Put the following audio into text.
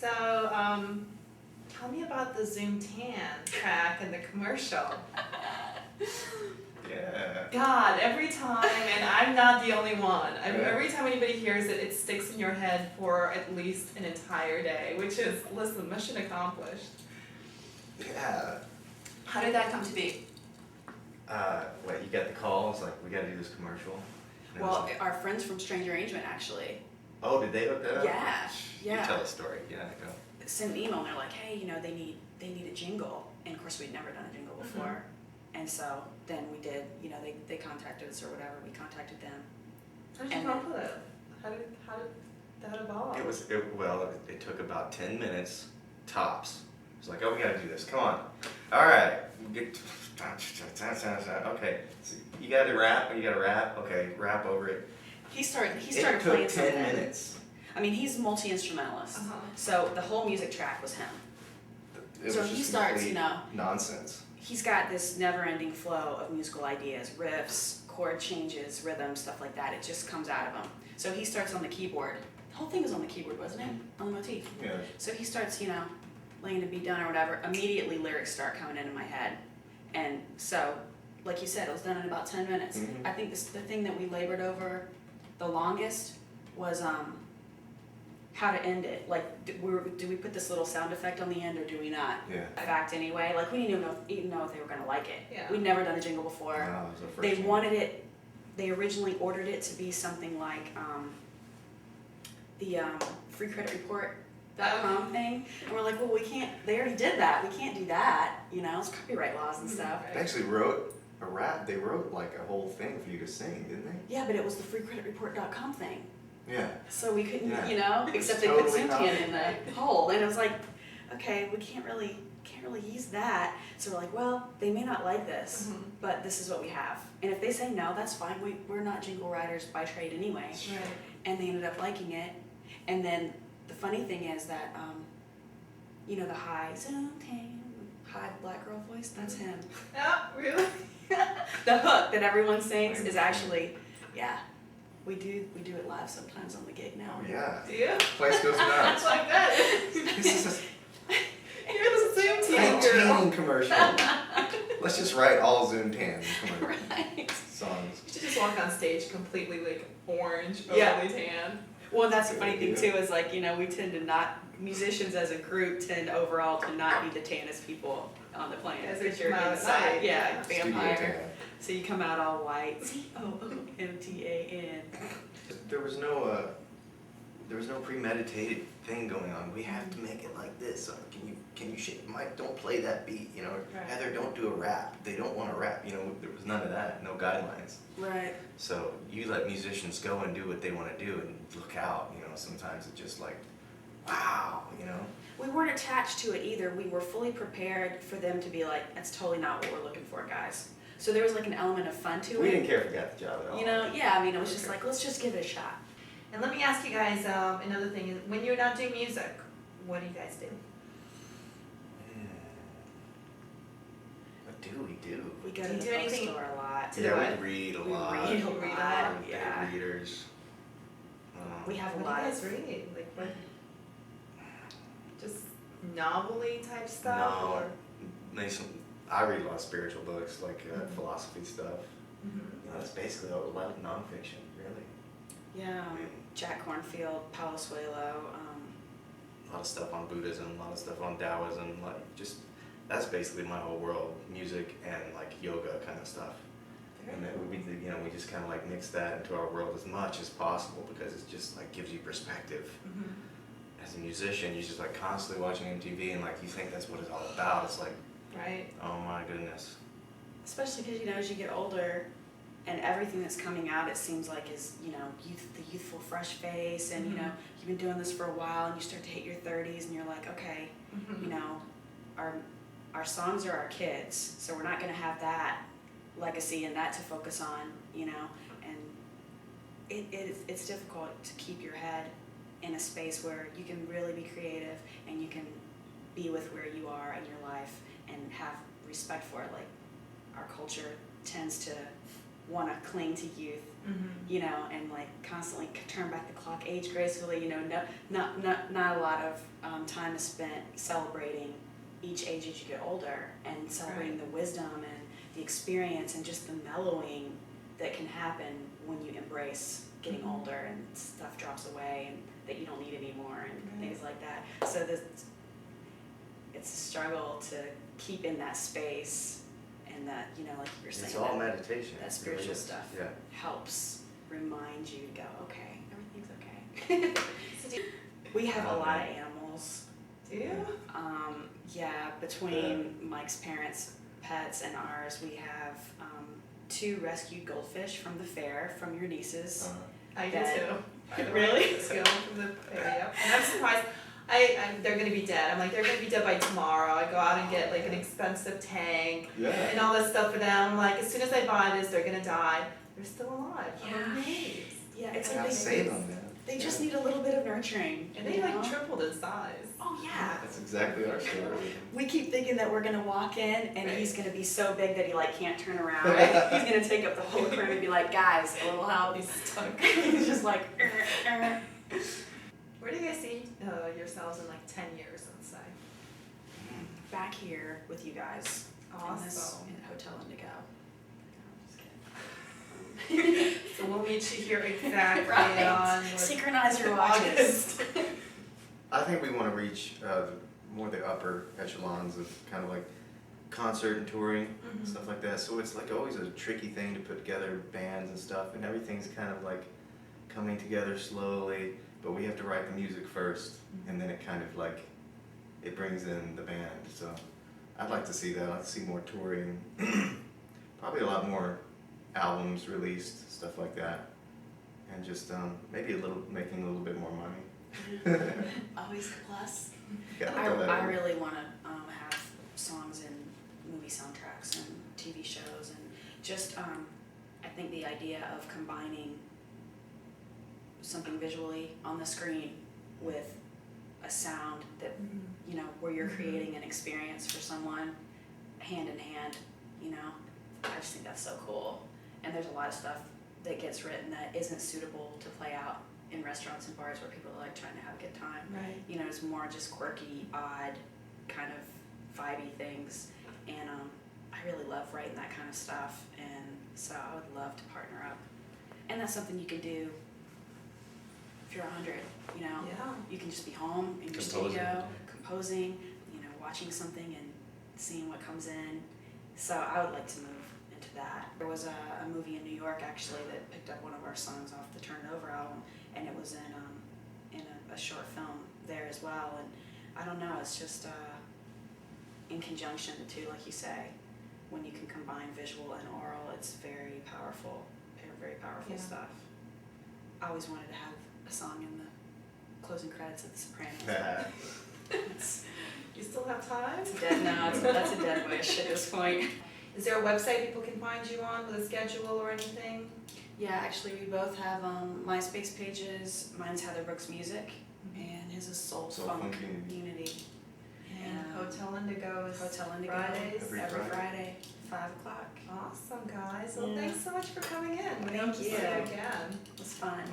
So, tell me about the Zoom Tan track and the commercial. Yeah. God, every time, and I'm not the only one. Every time anybody hears it, it sticks in your head for at least an entire day, which is, listen, mission accomplished. Yeah. How did that come to be? What, you got the call? It's like, we gotta do this commercial. And it was Well, like, our friends from Strange Arrangement actually oh, did they hook that up? Yeah, yeah. You tell a story. Yeah, go. sent an email and they're like, hey, they need a jingle. And of course we'd never done a jingle before. And so then we did, they contacted us or whatever, we contacted them. How did you And come up with it? How did that evolve? It took about 10 minutes, tops. It's like, oh, we gotta do this, come on. All right, okay, so you gotta rap, okay, rap over it. He started It playing took 10 something. minutes. I mean, he's multi-instrumentalist. Uh-huh. So the whole music track was him. It So was he just starts, complete nonsense. He's got this never-ending flow of musical ideas, riffs, chord changes, rhythms, stuff like that. It just comes out of him. So he starts on the keyboard. The whole thing was on the keyboard, wasn't it? On the motif. Yeah. So he starts, laying a beat down or whatever. Immediately lyrics start coming into my head. And so, like you said, it was done in about 10 minutes. Mhm. I think the thing that we labored over the longest was how to end it. Like, do we put this little sound effect on the end or do we not? Yeah. In fact, anyway, like we didn't even know if they were going to like it. Yeah. We'd never done a jingle before. Wow, it was the first They one. wanted it. They originally ordered it to be something like the freecreditreport.com thing, and we're like, well, we can't. They already did that. We can't do that. It's copyright laws and stuff. They actually wrote a rap. They wrote like a whole thing for you to sing, didn't they? Yeah, but it was the freecreditreport.com thing. Yeah. So we couldn't, Yeah. except It's they put totally Zoom Tan in copyright. the hole, and it was like, okay, we can't really use that. So we're like, well, they may not like this, Mhm. but this is what we have. And if they say no, that's fine. We're not jingle writers by trade anyway. Right. And they ended up liking it. And then the funny thing is that, the high Zoom Tan, high black girl voice, that's him. Yeah, really? The hook that everyone sings is actually, yeah. We do it live sometimes on the gig now. Oh yeah. Do you? Place goes nuts. It's like that. This is You're the Zoom a Tan girl. Tan commercial. Let's just write all Zoom Tan commercial Right. songs. You should just walk on stage completely like orange, Yeah. overly tan. Well, that's the funny thing too, is like, we tend to not, musicians as a group tend overall to not be the tannest people on the planet. As Because they you're come out at inside, night, yeah, yeah. Studio vampire. Tan. So you come out all white, COOMTAN. There was no premeditated thing going on. We have to make it like this. Can you shake Mike? Don't play that beat. Right. Heather, don't do a rap. They don't want to rap. There was none of that. No guidelines. Right. So you let musicians go and do what they want to do and look out. Sometimes it's just like, wow. We weren't attached to it either. We were fully prepared for them to be like, that's totally not what we're looking for, guys. So there was like an element of fun to We it. didn't care if we got the job at all. It was just like, let's just give it a shot. And let me ask you guys another thing is when you're not doing music, what do you guys do? What do we do? We go Do to you the do anything- bookstore a lot. To Yeah, what? we read a We lot. read a You read a lot, lot? yeah. Big readers. We have a What lot do you guys of, read? Like what? Just novelty type stuff? No. Or? I read a lot of spiritual books, like philosophy stuff. Mhm. That's basically a lot of nonfiction, really. yeah, Jack Cornfield, Paulo Coelho, A lot of stuff on Buddhism, a lot of stuff on Taoism, that's basically my whole world, music and like yoga kind of stuff. Very And then cool. we just kind of like mix that into our world as much as possible because it just like gives you perspective. Mhm. As a musician, you're just like constantly watching MTV and like you think that's what it's all about. It's like, Right. oh my goodness. especially because, as you get older and everything that's coming out, it seems like is, the youthful fresh face and, Mhm. you've been doing this for a while and you start to hit your 30s and you're like, okay, Mhm. our songs are our kids, so we're not going to have that legacy and that to focus on, and it's difficult to keep your head in a space where you can really be creative and you can be with where you are in your life and have respect for it. Like, our culture tends to want to cling to youth, you know, and like constantly turn back the clock, age gracefully. You know, not a lot of time is spent celebrating each age as you get older, and celebrating the wisdom and the experience and just the mellowing that can happen when you embrace getting older and stuff drops away and that you don't need anymore and things like that. So it's a struggle to keep in that space, and that, you know, like you were saying, It's all meditation. that it spiritual really is. stuff Yeah. helps remind you to go, okay, everything's okay. So do you, We have a lot of animals. do you? Yeah, between Mike's parents' pets and ours, we have 2 rescued goldfish from the fair from your nieces. I do Dead. too. By the Really? way, stealing from the yep. And I'm surprised. They're gonna be dead. I'm like, they're gonna be dead by tomorrow. I go out and get like an expensive tank Yeah. and all this stuff for them. I'm like, as soon as I buy this, they're gonna die. They're still alive. Yeah. I'm amazed. Yeah, it's Gotta like save them, man. they just need a little bit of nurturing. And they you know? like tripled in size. Oh yeah. That's exactly our story. We keep thinking that we're gonna walk in and Right. he's gonna be so big that he like can't turn around. He's gonna take up the whole aquarium and be like, guys, a little help. He's stuck. He's just like, Where do you guys see yourselves in like 10 years, let's say? back here with you guys. In this Awesome. in Hotel Indigo. I'm just kidding. So we'll meet you here exactly Right. on Synchronize your watches. August. I think we want to reach more the upper echelons of kind of like concert and touring, Mhm. stuff like that. So it's like always a tricky thing to put together bands and stuff, and everything's kind of like coming together slowly. But we have to write the music first, and then it kind of like it brings in the band. So I'd like to see that. I'd like to see more touring, probably a lot more albums released, stuff like that, and just making a little bit more money. Always a plus. Gotta I throw that in. really want to have songs in movie soundtracks and TV shows, and just I think the idea of combining something visually on the screen with a sound that, you know, where you're creating an experience for someone hand in hand, you know, I just think that's so cool. And there's a lot of stuff that gets written that isn't suitable to play out in restaurants and bars where people are like trying to have a good time. Right. You know, it's more just quirky, odd, kind of vibey things, and I really love writing that kind of stuff, and so I would love to partner up. And that's something you can do if you're 100, you know. Yeah. You can just be home in your studio, composing, you know, watching something and seeing what comes in. So I would like to move into that. There was a movie in New York actually that picked up one of our songs off the Turned Over album, and it was in a short film there as well. And I don't know, it's just in conjunction the two, like you say, when you can combine visual and oral, it's very powerful, very powerful Yeah. stuff. I always wanted to have a song in the closing credits of The Sopranos. It's, You still have time? it's dead now. That's a dead wish at this point. Is there a website people can find you on with a schedule or anything? Yeah, actually, we both have MySpace pages. Mine's Heather Brooks Music, and his is Soul Soul Funk Funk Unity. Unity. And Hotel Indigo is Hotel Indigo. Fridays? Every Every Friday. Friday, 5 o'clock. Awesome, guys. Well, Yeah. thanks so much for coming in. We Thank hope to see you you. again. It was fun.